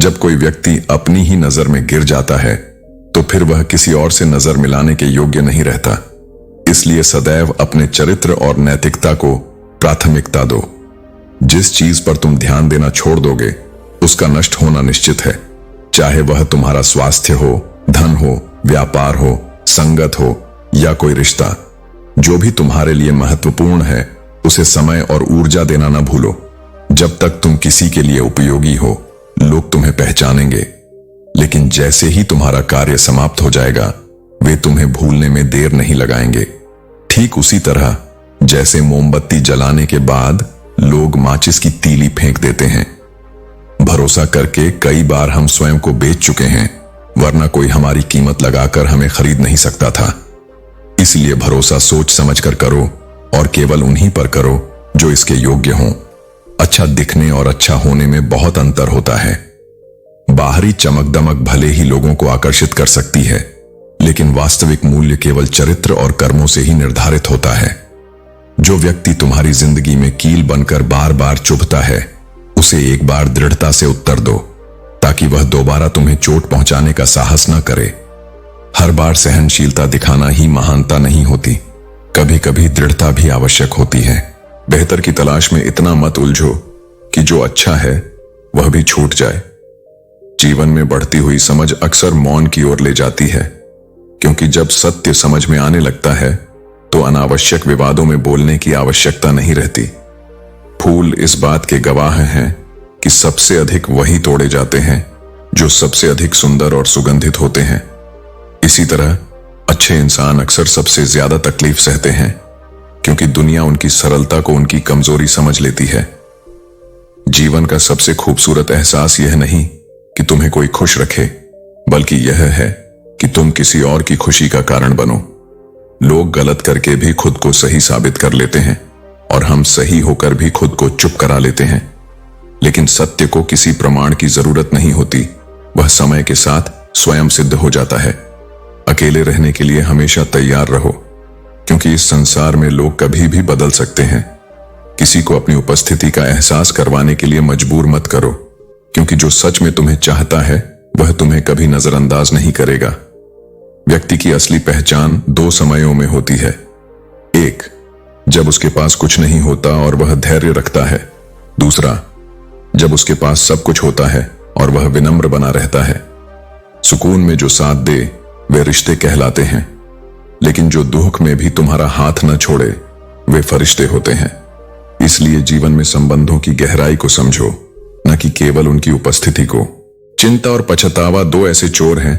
जब कोई व्यक्ति अपनी ही नजर में गिर जाता है तो फिर वह किसी और से नजर मिलाने के योग्य नहीं रहता। इसलिए सदैव अपने चरित्र और नैतिकता को प्राथमिकता दो। जिस चीज पर तुम ध्यान देना छोड़ दोगे उसका नष्ट होना निश्चित है, चाहे वह तुम्हारा स्वास्थ्य हो, धन हो, व्यापार हो, संगत हो या कोई रिश्ता। जो भी तुम्हारे लिए महत्वपूर्ण है उसे समय और ऊर्जा देना न भूलो। जब तक तुम किसी के लिए उपयोगी हो लोग तुम्हें पहचानेंगे, लेकिन जैसे ही तुम्हारा कार्य समाप्त हो जाएगा वे तुम्हें भूलने में देर नहीं लगाएंगे। ठीक उसी तरह जैसे मोमबत्ती जलाने के बाद लोग माचिस की तीली फेंक देते हैं। भरोसा करके कई बार हम स्वयं को बेच चुके हैं, वरना कोई हमारी कीमत लगाकर हमें खरीद नहीं सकता था। इसलिए भरोसा सोच समझकर करो और केवल उन्हीं पर करो जो इसके योग्य हों। अच्छा दिखने और अच्छा होने में बहुत अंतर होता है। बाहरी चमक दमक भले ही लोगों को आकर्षित कर सकती है, लेकिन वास्तविक मूल्य केवल चरित्र और कर्मों से ही निर्धारित होता है। जो व्यक्ति तुम्हारी जिंदगी में कील बनकर बार बार चुभता है उसे एक बार दृढ़ता से उत्तर दो, ताकि वह दोबारा तुम्हें चोट पहुंचाने का साहस न करे। हर बार सहनशीलता दिखाना ही महानता नहीं होती, कभी कभी दृढ़ता भी आवश्यक होती है। बेहतर की तलाश में इतना मत उलझो कि जो अच्छा है वह भी छूट जाए। जीवन में बढ़ती हुई समझ अक्सर मौन की ओर ले जाती है, क्योंकि जब सत्य समझ में आने लगता है तो अनावश्यक विवादों में बोलने की आवश्यकता नहीं रहती। फूल इस बात के गवाह हैं कि सबसे अधिक वही तोड़े जाते हैं जो सबसे अधिक सुंदर और सुगंधित होते हैं। इसी तरह अच्छे इंसान अक्सर सबसे ज्यादा तकलीफ सहते हैं, क्योंकि दुनिया उनकी सरलता को उनकी कमजोरी समझ लेती है। जीवन का सबसे खूबसूरत एहसास यह नहीं कि तुम्हें कोई खुश रखे, बल्कि यह है कि तुम किसी और की खुशी का कारण बनो। लोग गलत करके भी खुद को सही साबित कर लेते हैं और हम सही होकर भी खुद को चुप करा लेते हैं। लेकिन सत्य को किसी प्रमाण की जरूरत नहीं होती, वह समय के साथ स्वयं सिद्ध हो जाता है। अकेले रहने के लिए हमेशा तैयार रहो, क्योंकि इस संसार में लोग कभी भी बदल सकते हैं। किसी को अपनी उपस्थिति का एहसास करवाने के लिए मजबूर मत करो, क्योंकि जो सच में तुम्हें चाहता है वह तुम्हें कभी नजरअंदाज नहीं करेगा। व्यक्ति की असली पहचान दो समयों में होती है। एक, जब उसके पास कुछ नहीं होता और वह धैर्य रखता है। दूसरा, जब उसके पास सब कुछ होता है और वह विनम्र बना रहता है। सुकून में जो साथ दे वे रिश्ते कहलाते हैं, लेकिन जो दुख में भी तुम्हारा हाथ न छोड़े वे फरिश्ते होते हैं। इसलिए जीवन में संबंधों की गहराई को समझो, न कि केवल उनकी उपस्थिति को। चिंता और पछतावा दो ऐसे चोर हैं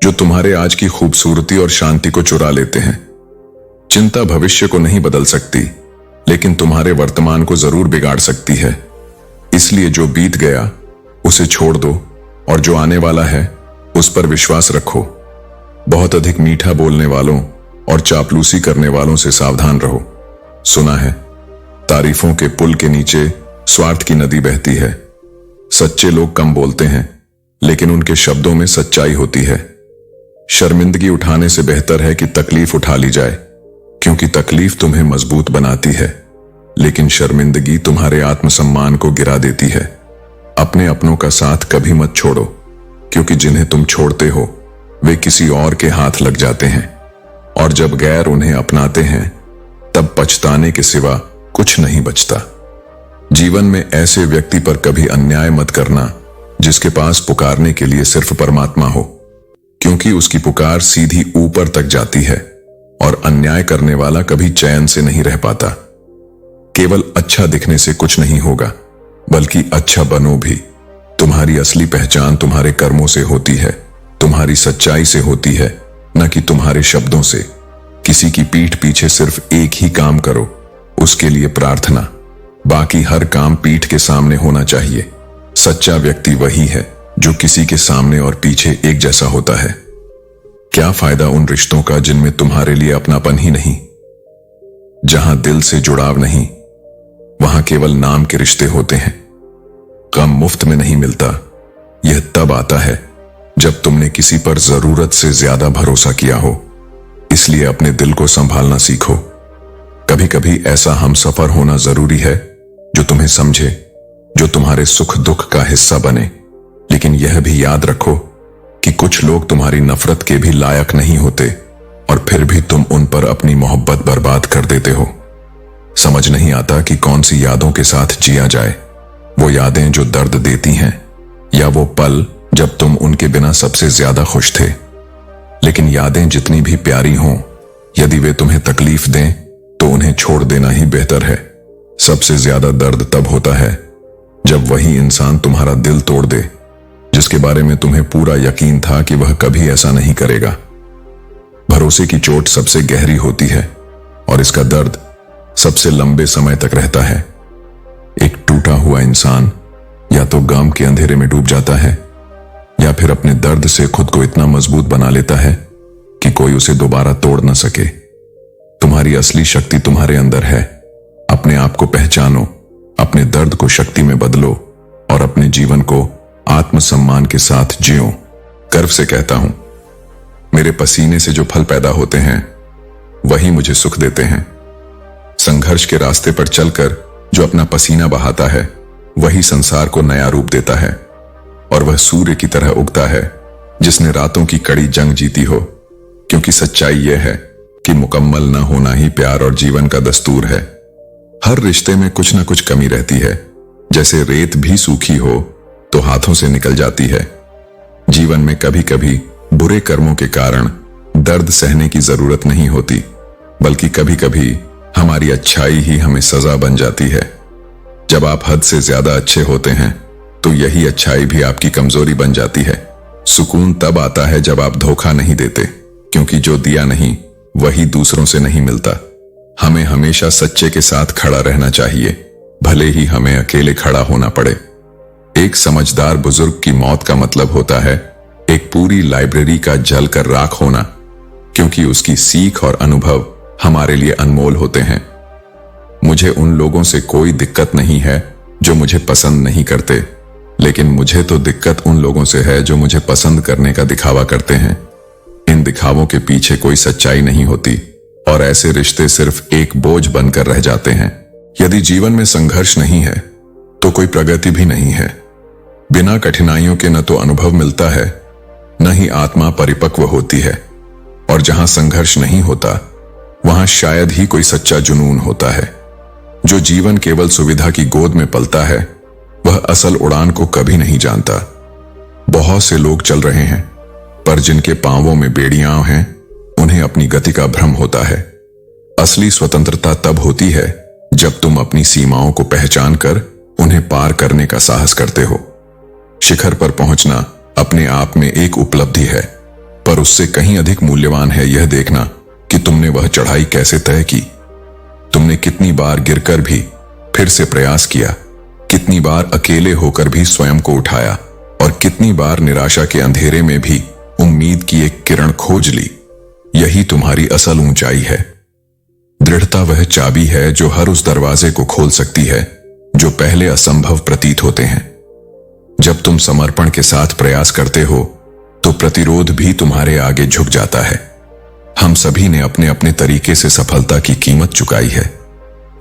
जो तुम्हारे आज की खूबसूरती और शांति को चुरा लेते हैं। चिंता भविष्य को नहीं बदल सकती, लेकिन तुम्हारे वर्तमान को जरूर बिगाड़ सकती है। इसलिए जो बीत गया उसे छोड़ दो और जो आने वाला है उस पर विश्वास रखो। बहुत अधिक मीठा बोलने वालों और चापलूसी करने वालों से सावधान रहो। सुना है, तारीफों के पुल के नीचे स्वार्थ की नदी बहती है। सच्चे लोग कम बोलते हैं, लेकिन उनके शब्दों में सच्चाई होती है। शर्मिंदगी उठाने से बेहतर है कि तकलीफ उठा ली जाए, क्योंकि तकलीफ तुम्हें मजबूत बनाती है, लेकिन शर्मिंदगी तुम्हारे आत्मसम्मान को गिरा देती है। अपने अपनों का साथ कभी मत छोड़ो, क्योंकि जिन्हें तुम छोड़ते हो वे किसी और के हाथ लग जाते हैं, और जब गैर उन्हें अपनाते हैं तब पछताने के सिवा कुछ नहीं बचता। जीवन में ऐसे व्यक्ति पर कभी अन्याय मत करना जिसके पास पुकारने के लिए सिर्फ परमात्मा हो, क्योंकि उसकी पुकार सीधी ऊपर तक जाती है और अन्याय करने वाला कभी चैन से नहीं रह पाता। केवल अच्छा दिखने से कुछ नहीं होगा, बल्कि अच्छा बनो भी। तुम्हारी असली पहचान तुम्हारे कर्मों से होती है, तुम्हारी सच्चाई से होती है, न कि तुम्हारे शब्दों से। किसी की पीठ पीछे सिर्फ एक ही काम करो, उसके लिए प्रार्थना। बाकी हर काम पीठ के सामने होना चाहिए। सच्चा व्यक्ति वही है जो किसी के सामने और पीछे एक जैसा होता है। क्या फायदा उन रिश्तों का जिनमें तुम्हारे लिए अपनापन ही नहीं। जहां दिल से जुड़ाव नहीं, वहां केवल नाम के रिश्ते होते हैं। गम मुफ्त में नहीं मिलता, यह तब आता है जब तुमने किसी पर जरूरत से ज्यादा भरोसा किया हो। इसलिए अपने दिल को संभालना सीखो। कभी कभी ऐसा हमसफर होना जरूरी है जो तुम्हें समझे, जो तुम्हारे सुख दुख का हिस्सा बने, लेकिन लेकिन यह भी याद रखो कि कुछ लोग तुम्हारी नफरत के भी लायक नहीं होते और फिर भी तुम उन पर अपनी मोहब्बत बर्बाद कर देते हो। समझ नहीं आता कि कौन सी यादों के साथ जिया जाए, वो यादें जो दर्द देती हैं या वो पल जब तुम उनके बिना सबसे ज्यादा खुश थे। लेकिन यादें जितनी भी प्यारी हों, यदि वे तुम्हें तकलीफ दें तो उन्हें छोड़ देना ही बेहतर है। सबसे ज्यादा दर्द तब होता है जब वही इंसान तुम्हारा दिल तोड़ दे जिसके बारे में तुम्हें पूरा यकीन था कि वह कभी ऐसा नहीं करेगा। भरोसे की चोट सबसे गहरी होती है और इसका दर्द सबसे लंबे समय तक रहता है। एक टूटा हुआ इंसान या तो गम के अंधेरे में डूब जाता है या फिर अपने दर्द से खुद को इतना मजबूत बना लेता है कि कोई उसे दोबारा तोड़ न सके। तुम्हारी असली शक्ति तुम्हारे अंदर है। अपने आप को पहचानो, अपने दर्द को शक्ति में बदलो और अपने जीवन को आत्मसम्मान के साथ जियो। गर्व से कहता हूं, मेरे पसीने से जो फल पैदा होते हैं वही मुझे सुख देते हैं। संघर्ष के रास्ते पर चलकर जो अपना पसीना बहाता है वही संसार को नया रूप देता है और वह सूर्य की तरह उगता है जिसने रातों की कड़ी जंग जीती हो। क्योंकि सच्चाई यह है कि मुकम्मल न होना ही प्यार और जीवन का दस्तूर है। हर रिश्ते में कुछ न कुछ कमी रहती है। जैसे रेत भी सूखी हो तो हाथों से निकल जाती है। जीवन में कभी कभी बुरे कर्मों के कारण दर्द सहने की जरूरत नहीं होती, बल्कि कभी कभी हमारी अच्छाई ही हमें सजा बन जाती है। जब आप हद से ज्यादा अच्छे होते हैं तो यही अच्छाई भी आपकी कमजोरी बन जाती है। सुकून तब आता है जब आप धोखा नहीं देते, क्योंकि जो दिया नहीं वही दूसरों से नहीं मिलता। हमें हमेशा सच्चे के साथ खड़ा रहना चाहिए, भले ही हमें अकेले खड़ा होना पड़े। एक समझदार बुजुर्ग की मौत का मतलब होता है एक पूरी लाइब्रेरी का जल कर राख होना, क्योंकि उसकी सीख और अनुभव हमारे लिए अनमोल होते हैं। मुझे उन लोगों से कोई दिक्कत नहीं है जो मुझे पसंद नहीं करते, लेकिन मुझे तो दिक्कत उन लोगों से है जो मुझे पसंद करने का दिखावा करते हैं। इन दिखावों के पीछे कोई सच्चाई नहीं होती और ऐसे रिश्ते सिर्फ एक बोझ बनकर रह जाते हैं। यदि जीवन में संघर्ष नहीं है तो कोई प्रगति भी नहीं है। बिना कठिनाइयों के न तो अनुभव मिलता है, न ही आत्मा परिपक्व होती है। और जहां संघर्ष नहीं होता वहां शायद ही कोई सच्चा जुनून होता है। जो जीवन केवल सुविधा की गोद में पलता है वह असल उड़ान को कभी नहीं जानता। बहुत से लोग चल रहे हैं, पर जिनके पांवों में बेड़ियां हैं उन्हें अपनी गति का भ्रम होता है। असली स्वतंत्रता तब होती है जब तुम अपनी सीमाओं को पहचान कर उन्हें पार करने का साहस करते हो। शिखर पर पहुंचना अपने आप में एक उपलब्धि है, पर उससे कहीं अधिक मूल्यवान है यह देखना कि तुमने वह चढ़ाई कैसे तय की। तुमने कितनी बार गिरकर भी फिर से प्रयास किया, कितनी बार अकेले होकर भी स्वयं को उठाया और कितनी बार निराशा के अंधेरे में भी उम्मीद की एक किरण खोज ली। यही तुम्हारी असल ऊंचाई है। दृढ़ता वह चाबी है जो हर उस दरवाजे को खोल सकती है जो पहले असंभव प्रतीत होते हैं। जब तुम समर्पण के साथ प्रयास करते हो तो प्रतिरोध भी तुम्हारे आगे झुक जाता है। हम सभी ने अपने अपने तरीके से सफलता की कीमत चुकाई है।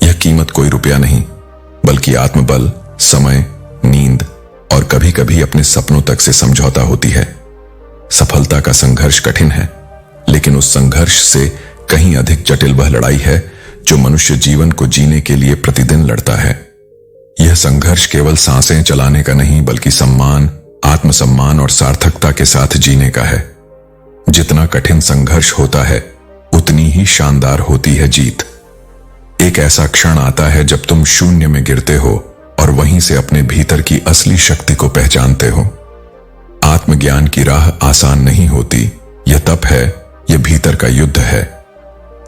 यह कीमत कोई रुपया नहीं, बल्कि आत्मबल, समय, नींद और कभी कभी अपने सपनों तक से समझौता होती है। सफलता का संघर्ष कठिन है, लेकिन उस संघर्ष से कहीं अधिक जटिल वह लड़ाई है जो मनुष्य जीवन को जीने के लिए प्रतिदिन लड़ता है। यह संघर्ष केवल सांसें चलाने का नहीं, बल्कि सम्मान, आत्मसम्मान और सार्थकता के साथ जीने का है। जितना कठिन संघर्ष होता है उतनी ही शानदार होती है जीत। एक ऐसा क्षण आता है जब तुम शून्य में गिरते हो और वहीं से अपने भीतर की असली शक्ति को पहचानते हो। आत्मज्ञान की राह आसान नहीं होती, यह तप है, यह भीतर का युद्ध है।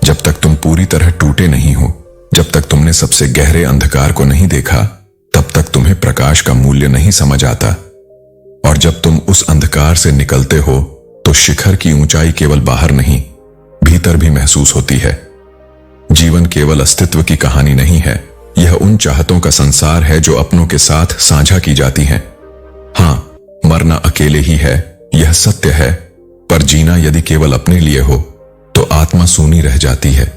जब तक तुम पूरी तरह टूटे नहीं हो, जब तक तुमने सबसे गहरे अंधकार को नहीं देखा, तब तक तुम्हें प्रकाश का मूल्य नहीं समझ आता। और जब तुम उस अंधकार से निकलते हो तो शिखर की ऊंचाई केवल बाहर नहीं, भीतर भी महसूस होती है। जीवन केवल अस्तित्व की कहानी नहीं है, यह उन चाहतों का संसार है जो अपनों के साथ साझा की जाती हैं। हां, मरना अकेले ही है, यह सत्य है, पर जीना यदि केवल अपने लिए हो तो आत्मा सूनी रह जाती है।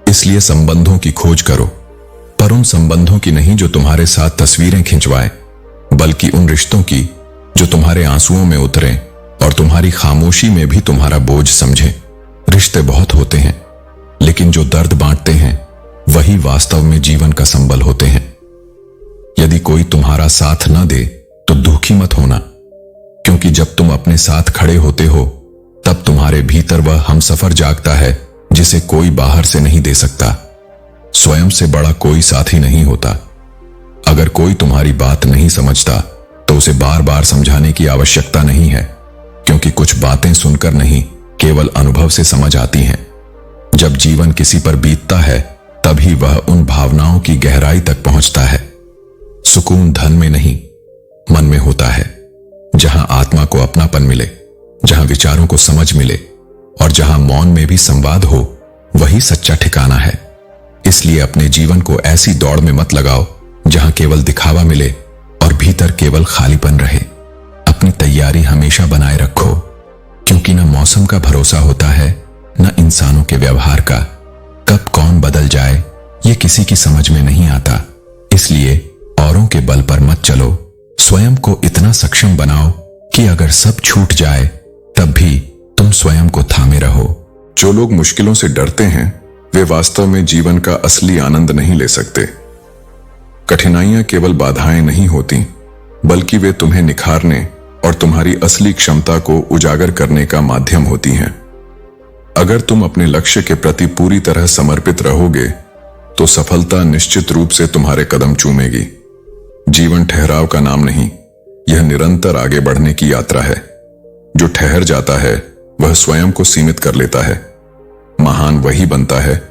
इसलिए संबंधों की खोज करो, पर उन संबंधों की नहीं जो तुम्हारे साथ तस्वीरें खिंचवाए, बल्कि उन रिश्तों की जो तुम्हारे आंसुओं में उतरे और तुम्हारी खामोशी में भी तुम्हारा बोझ समझे। रिश्ते बहुत होते हैं, लेकिन जो दर्द बांटते हैं वही वास्तव में जीवन का संबल होते हैं। यदि कोई तुम्हारा साथ न दे तो दुखी मत होना, क्योंकि जब तुम अपने साथ खड़े होते हो तब तुम्हारे भीतर वह हमसफर जागता है जिसे कोई बाहर से नहीं दे सकता। स्वयं से बड़ा कोई साथी नहीं होता। अगर कोई तुम्हारी बात नहीं समझता तो उसे बार बार समझाने की आवश्यकता नहीं है, क्योंकि कुछ बातें सुनकर नहीं, केवल अनुभव से समझ आती हैं। जब जीवन किसी पर बीतता है तभी वह उन भावनाओं की गहराई तक पहुंचता है। सुकून धन में नहीं, मन में होता है। जहां आत्मा को अपनापन मिले, जहां विचारों को समझ मिले और जहां मौन में भी संवाद हो, वही सच्चा ठिकाना है। इसलिए अपने जीवन को ऐसी दौड़ में मत लगाओ जहां केवल दिखावा मिले और भीतर केवल खालीपन रहे। अपनी तैयारी हमेशा बनाए रखो, क्योंकि न मौसम का भरोसा होता है, न इंसानों के व्यवहार का। कब कौन बदल जाए ये किसी की समझ में नहीं आता। इसलिए औरों के बल पर मत चलो, स्वयं को इतना सक्षम बनाओ कि अगर सब छूट जाए तब भी तुम स्वयं को थामे रहो। जो लोग मुश्किलों से डरते हैं वे वास्तव में जीवन का असली आनंद नहीं ले सकते। कठिनाइयां केवल बाधाएं नहीं होती, बल्कि वे तुम्हें निखारने और तुम्हारी असली क्षमता को उजागर करने का माध्यम होती हैं। अगर तुम अपने लक्ष्य के प्रति पूरी तरह समर्पित रहोगे तो सफलता निश्चित रूप से तुम्हारे कदम चूमेगी। जीवन ठहराव का नाम नहीं, यह निरंतर आगे बढ़ने की यात्रा है। जो ठहर जाता है वह स्वयं को सीमित कर लेता है। महान वही बनता है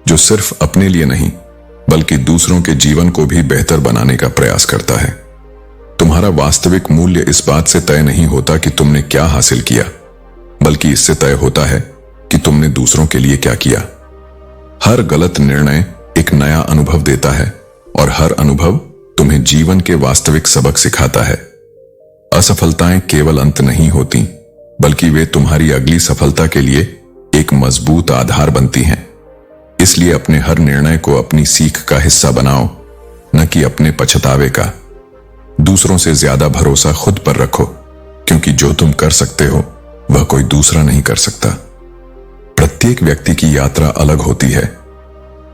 जो सिर्फ अपने लिए नहीं, बल्कि दूसरों के जीवन को भी बेहतर बनाने का प्रयास करता है। तुम्हारा वास्तविक मूल्य इस बात से तय नहीं होता कि तुमने क्या हासिल किया, बल्कि इससे तय होता है कि तुमने दूसरों के लिए क्या किया। हर गलत निर्णय एक नया अनुभव देता है और हर अनुभव तुम्हें जीवन के वास्तविक सबक सिखाता है। असफलताएं केवल अंत नहीं होती, बल्कि वे तुम्हारी अगली सफलता के लिए एक मजबूत आधार बनती हैं। इसलिए अपने हर निर्णय को अपनी सीख का हिस्सा बनाओ, न कि अपने पछतावे का। दूसरों से ज्यादा भरोसा खुद पर रखो, क्योंकि जो तुम कर सकते हो वह कोई दूसरा नहीं कर सकता। प्रत्येक व्यक्ति की यात्रा अलग होती है,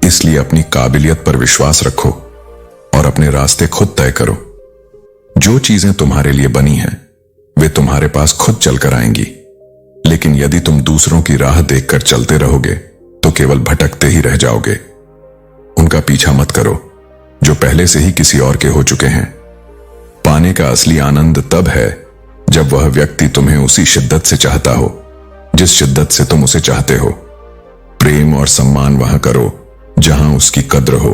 इसलिए अपनी काबिलियत पर विश्वास रखो और अपने रास्ते खुद तय करो। जो चीजें तुम्हारे लिए बनी हैं वे तुम्हारे पास खुद चलकर आएंगी, लेकिन यदि तुम दूसरों की राह देखकर चलते रहोगे तो केवल भटकते ही रह जाओगे। उनका पीछा मत करो जो पहले से ही किसी और के हो चुके हैं। पाने का असली आनंद तब है जब वह व्यक्ति तुम्हें उसी शिद्दत से चाहता हो जिस शिद्दत से तुम उसे चाहते हो। प्रेम और सम्मान वहां करो जहां उसकी कद्र हो।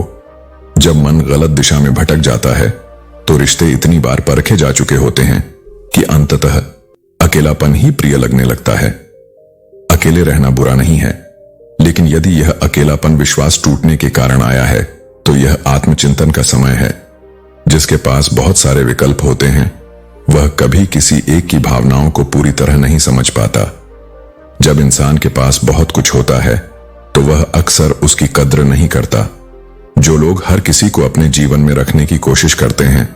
जब मन गलत दिशा में भटक जाता है तो रिश्ते इतनी बार परखे जा चुके होते हैं कि अंततः अकेलापन ही प्रिय लगने लगता है। अकेले रहना बुरा नहीं है, लेकिन यदि यह अकेलापन विश्वास टूटने के कारण आया है तो यह आत्मचिंतन का समय है। जिसके पास बहुत सारे विकल्प होते हैं वह कभी किसी एक की भावनाओं को पूरी तरह नहीं समझ पाता। जब इंसान के पास बहुत कुछ होता है तो वह अक्सर उसकी कद्र नहीं करता। जो लोग हर किसी को अपने जीवन में रखने की कोशिश करते हैं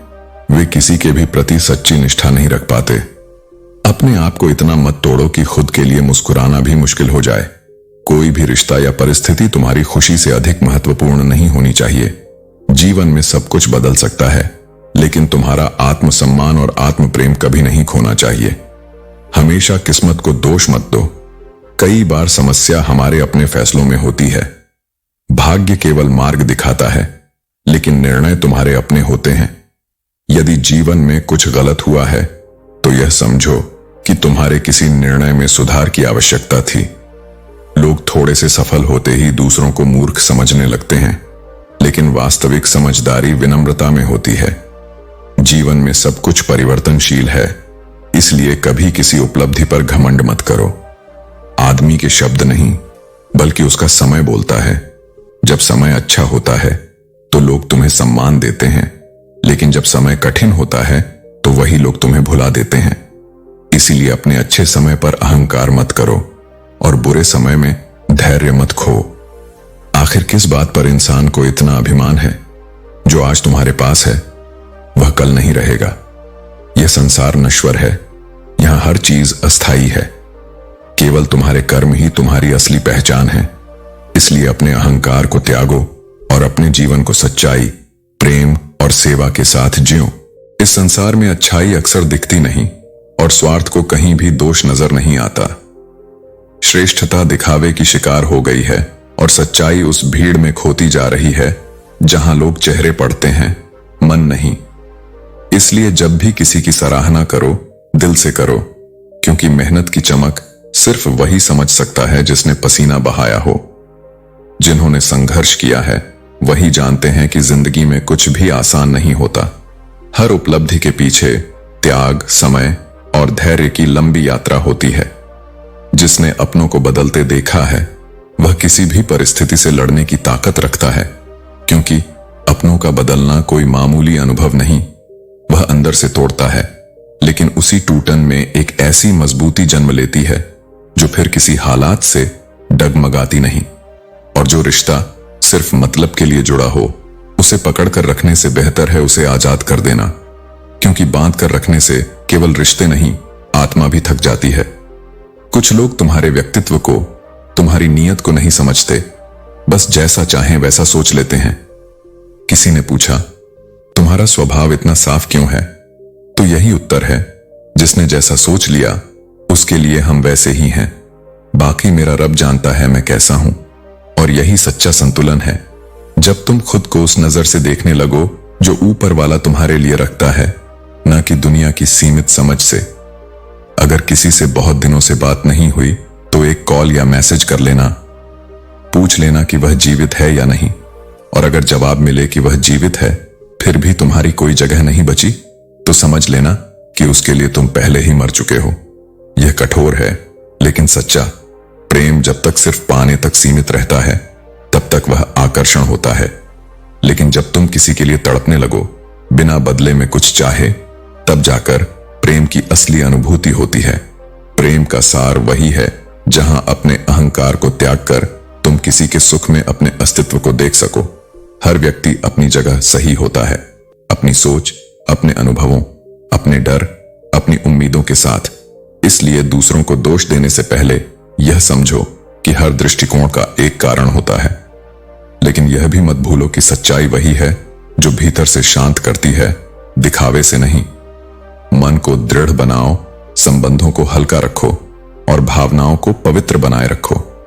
वे किसी के भी प्रति सच्ची निष्ठा नहीं रख पाते। अपने आप को इतना मत तोड़ो कि खुद के लिए मुस्कुराना भी मुश्किल हो जाए। कोई भी रिश्ता या परिस्थिति तुम्हारी खुशी से अधिक महत्वपूर्ण नहीं होनी चाहिए। जीवन में सब कुछ बदल सकता है, लेकिन तुम्हारा आत्मसम्मान और आत्म प्रेम कभी नहीं खोना चाहिए। हमेशा किस्मत को दोष मत दो। कई बार समस्या हमारे अपने फैसलों में होती है। भाग्य केवल मार्ग दिखाता है, लेकिन निर्णय तुम्हारे अपने होते हैं। यदि जीवन में कुछ गलत हुआ है तो यह समझो कि तुम्हारे किसी निर्णय में सुधार की आवश्यकता थी। लोग थोड़े से सफल होते ही दूसरों को मूर्ख समझने लगते हैं, लेकिन वास्तविक समझदारी विनम्रता में होती है। जीवन में सब कुछ परिवर्तनशील है, इसलिए कभी किसी उपलब्धि पर घमंड मत करो। आदमी के शब्द नहीं, बल्कि उसका समय बोलता है। जब समय अच्छा होता है तो लोग तुम्हें सम्मान देते हैं, लेकिन जब समय कठिन होता है तो वही लोग तुम्हें भुला देते हैं। इसीलिए अपने अच्छे समय पर अहंकार मत करो और बुरे समय में धैर्य मत खो। आखिर किस बात पर इंसान को इतना अभिमान है? जो आज तुम्हारे पास है वह कल नहीं रहेगा। यह संसार नश्वर है, यहां हर चीज अस्थायी है। केवल तुम्हारे कर्म ही तुम्हारी असली पहचान है। इसलिए अपने अहंकार को त्यागो और अपने जीवन को सच्चाई, प्रेम और सेवा के साथ जियो। इस संसार में अच्छाई अक्सर दिखती नहीं और स्वार्थ को कहीं भी दोष नजर नहीं आता। श्रेष्ठता दिखावे की शिकार हो गई है और सच्चाई उस भीड़ में खोती जा रही है जहां लोग चेहरे पढ़ते हैं, मन नहीं। इसलिए जब भी किसी की सराहना करो, दिल से करो, क्योंकि मेहनत की चमक सिर्फ वही समझ सकता है जिसने पसीना बहाया हो। जिन्होंने संघर्ष किया है वही जानते हैं कि जिंदगी में कुछ भी आसान नहीं होता। हर उपलब्धि के पीछे त्याग, समय और धैर्य की लंबी यात्रा होती है। जिसने अपनों को बदलते देखा है वह किसी भी परिस्थिति से लड़ने की ताकत रखता है, क्योंकि अपनों का बदलना कोई मामूली अनुभव नहीं, वह अंदर से तोड़ता है, लेकिन उसी टूटन में एक ऐसी मजबूती जन्म लेती है जो फिर किसी हालात से डगमगाती नहीं। और जो रिश्ता सिर्फ मतलब के लिए जुड़ा हो उसे पकड़कर रखने से बेहतर है उसे आजाद कर देना, क्योंकि बांध कर रखने से केवल रिश्ते नहीं, आत्मा भी थक जाती है। कुछ लोग तुम्हारे व्यक्तित्व को, तुम्हारी नीयत को नहीं समझते, बस जैसा चाहें वैसा सोच लेते हैं। किसी ने पूछा, तुम्हारा स्वभाव इतना साफ क्यों है? तो यही उत्तर है, जिसने जैसा सोच लिया उसके लिए हम वैसे ही हैं। बाकी मेरा रब जानता है मैं कैसा हूं। और यही सच्चा संतुलन है। जब तुम खुद को उस नजर से देखने लगो जो ऊपर वाला तुम्हारे लिए रखता है, ना कि दुनिया की सीमित समझ से। अगर किसी से बहुत दिनों से बात नहीं हुई तो एक कॉल या मैसेज कर लेना, पूछ लेना कि वह जीवित है या नहीं। और अगर जवाब मिले कि वह जीवित है फिर भी तुम्हारी कोई जगह नहीं बची, तो समझ लेना कि उसके लिए तुम पहले ही मर चुके हो। यह कठोर है लेकिन सच्चा। प्रेम जब तक सिर्फ पाने तक सीमित रहता है तब तक वह आकर्षण होता है, लेकिन जब तुम किसी के लिए तड़पने लगो बिना बदले में कुछ चाहे, तब जाकर प्रेम की असली अनुभूति होती है। प्रेम का सार वही है जहां अपने अहंकार को त्याग कर तुम किसी के सुख में अपने अस्तित्व को देख सको। हर व्यक्ति अपनी जगह सही होता है, अपनी सोच, अपने अनुभवों, अपने डर, अपनी उम्मीदों के साथ। इसलिए दूसरों को दोष देने से पहले यह समझो कि हर दृष्टिकोण का एक कारण होता है। लेकिन यह भी मत भूलो कि सच्चाई वही है जो भीतर से शांत करती है, दिखावे से नहीं। मन को दृढ़ बनाओ, संबंधों को हल्का रखो और भावनाओं को पवित्र बनाए रखो।